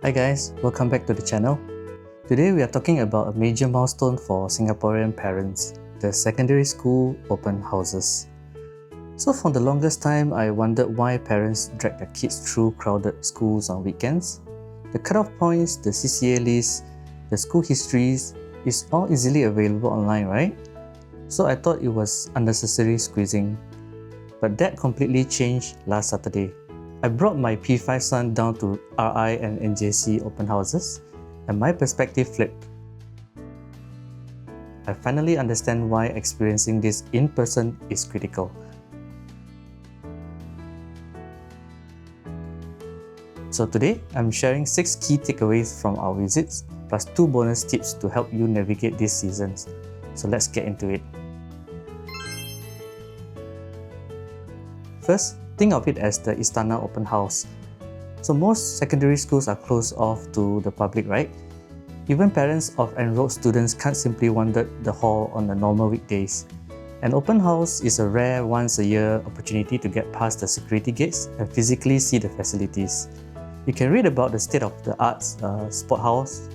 Hi guys, welcome back to the channel. Today we are talking about a major milestone for Singaporean parents, the secondary school open houses. So for the longest time, I wondered why parents drag their kids through crowded schools on weekends. The cutoff points, the CCA lists, the school histories is all easily available online, right? So I thought it was unnecessary squeezing. But that completely changed last Saturday. I brought my P5 son down to RI and NJC open houses, and my perspective flipped. I finally understand why experiencing this in person is critical. So today, I'm sharing 6 key takeaways from our visits, plus 2 bonus tips to help you navigate these seasons. So let's get into it. First, think of it as the Istana open house. So most secondary schools are closed off to the public, right? Even parents of enrolled students can't simply wander the hall on the normal weekdays. An open house is a rare once-a-year opportunity to get past the security gates and physically see the facilities. You can read about the state-of-the-art sport house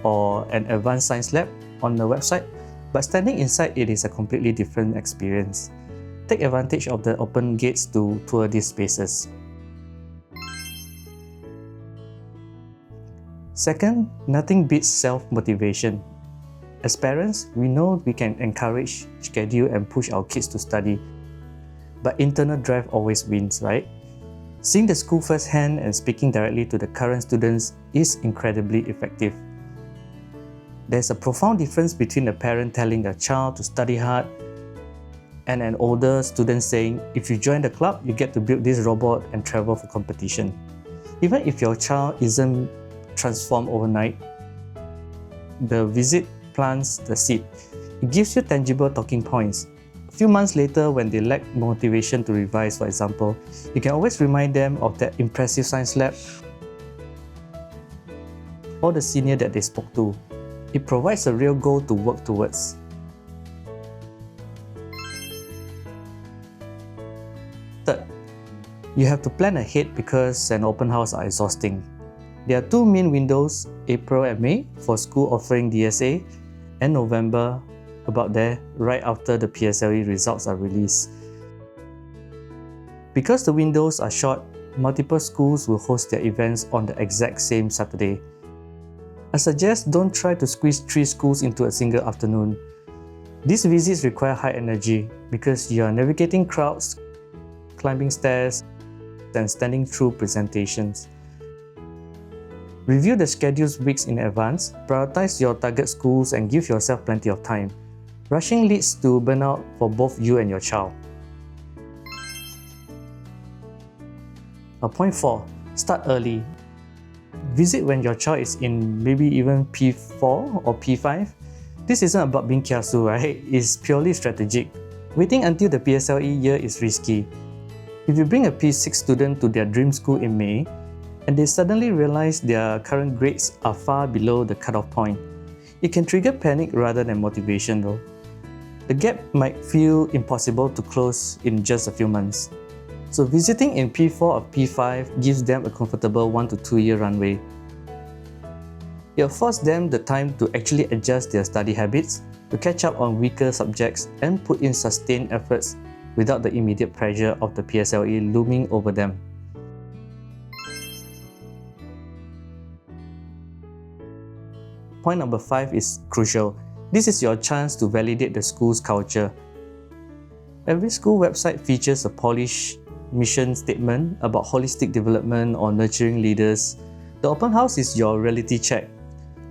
or an advanced science lab on the website, but standing inside it is a completely different experience. Take advantage of the open gates to tour these spaces. Second, nothing beats self-motivation. As parents, we know we can encourage, schedule, and push our kids to study, but internal drive always wins, right? Seeing the school firsthand and speaking directly to the current students is incredibly effective. There's a profound difference between a parent telling a child to study hard and an older student saying, if you join the club, you get to build this robot and travel for competition. Even if your child isn't transformed overnight, the visit plants the seed. It gives you tangible talking points. A few months later, when they lack motivation to revise, for example, you can always remind them of that impressive science lab or the senior that they spoke to. It provides a real goal to work towards. Third, you have to plan ahead because an open house are exhausting. There are 2 main windows, April and May, for school offering DSA, and November, about there, right after the PSLE results are released. Because the windows are short, multiple schools will host their events on the exact same Saturday. I suggest don't try to squeeze 3 schools into a single afternoon. These visits require high energy because you are navigating crowds, climbing stairs, and standing through presentations. Review the schedules weeks in advance, prioritize your target schools, and give yourself plenty of time. Rushing leads to burnout for both you and your child. Point 4. Start early. Visit when your child is in maybe even P4 or P5. This isn't about being kiasu, right? It's purely strategic. Waiting until the PSLE year is risky. If you bring a P6 student to their dream school in May, and they suddenly realize their current grades are far below the cutoff point, it can trigger panic rather than motivation though. The gap might feel impossible to close in just a few months. So visiting in P4 or P5 gives them a comfortable 1 to 2 year runway. It affords them the time to actually adjust their study habits, to catch up on weaker subjects, and put in sustained efforts without the immediate pressure of the PSLE looming over them. Point number 5 is crucial. This is your chance to validate the school's culture. Every school website features a polished mission statement about holistic development or nurturing leaders. The open house is your reality check.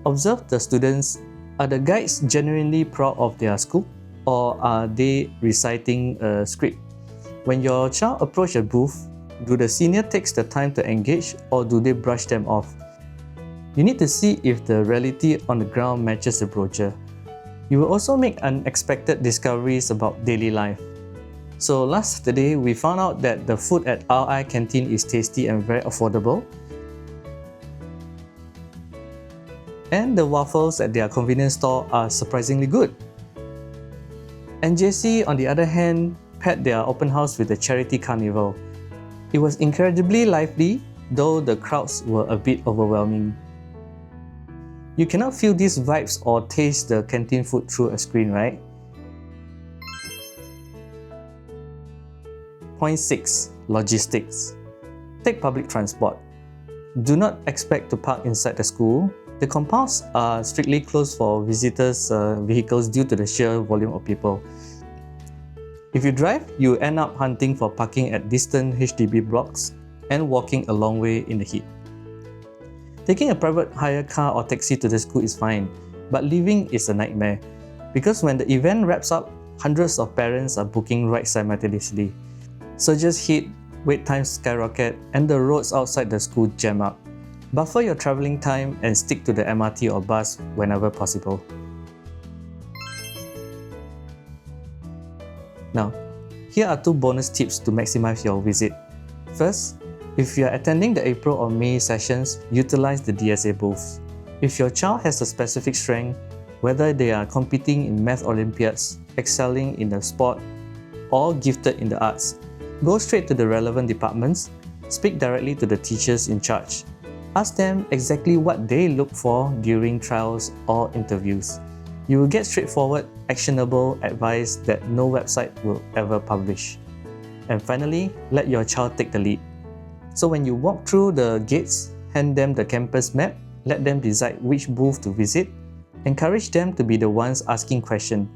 Observe the students. Are the guides genuinely proud of their school, or are they reciting a script? When your child approaches a booth, do the senior take the time to engage, or do they brush them off? You need to see if the reality on the ground matches the brochure. You will also make unexpected discoveries about daily life. So last Saturday, we found out that the food at RI canteen is tasty and very affordable. And the waffles at their convenience store are surprisingly good. NJC, on the other hand, paired their open house with a charity carnival. It was incredibly lively, though the crowds were a bit overwhelming. You cannot feel these vibes or taste the canteen food through a screen, right? Point 6. Logistics. Take public transport. Do not expect to park inside the school. The compounds are strictly closed for visitors' vehicles due to the sheer volume of people. If you drive, you end up hunting for parking at distant HDB blocks and walking a long way in the heat. Taking a private hire car or taxi to the school is fine, but leaving is a nightmare because when the event wraps up, hundreds of parents are booking rides simultaneously. Surges hit, wait times skyrocket, and the roads outside the school jam up. Buffer your travelling time and stick to the MRT or bus whenever possible. Now, here are 2 bonus tips to maximize your visit. First, if you are attending the April or May sessions, utilize the DSA booths. If your child has a specific strength, whether they are competing in math Olympiads, excelling in a sport, or gifted in the arts, go straight to the relevant departments, speak directly to the teachers in charge. Ask them exactly what they look for during trials or interviews. You will get straightforward, actionable advice that no website will ever publish. And finally, let your child take the lead. So when you walk through the gates, hand them the campus map, let them decide which booth to visit, encourage them to be the ones asking questions.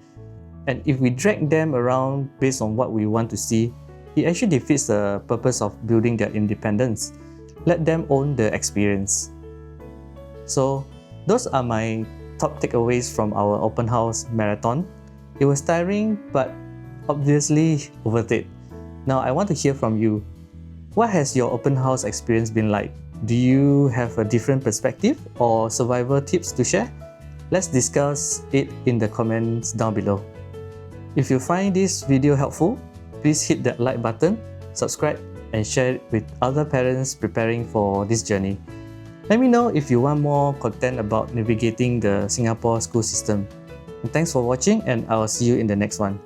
And if we drag them around based on what we want to see, it actually defeats the purpose of building their independence. Let them own the experience. So those are my top takeaways from our open house marathon. It was tiring, but obviously worth it. Now I want to hear from you. What has your open house experience been like? Do you have a different perspective or survival tips to share? Let's discuss it in the comments down below. If you find this video helpful, please hit that like button, subscribe, and share it with other parents preparing for this journey. Let me know if you want more content about navigating the Singapore school system. And thanks for watching, and I'll see you in the next one.